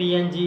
PNG،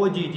OGG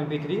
MP3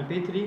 .mp3۔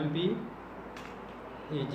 MPEG۔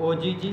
OGG،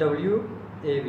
WAV،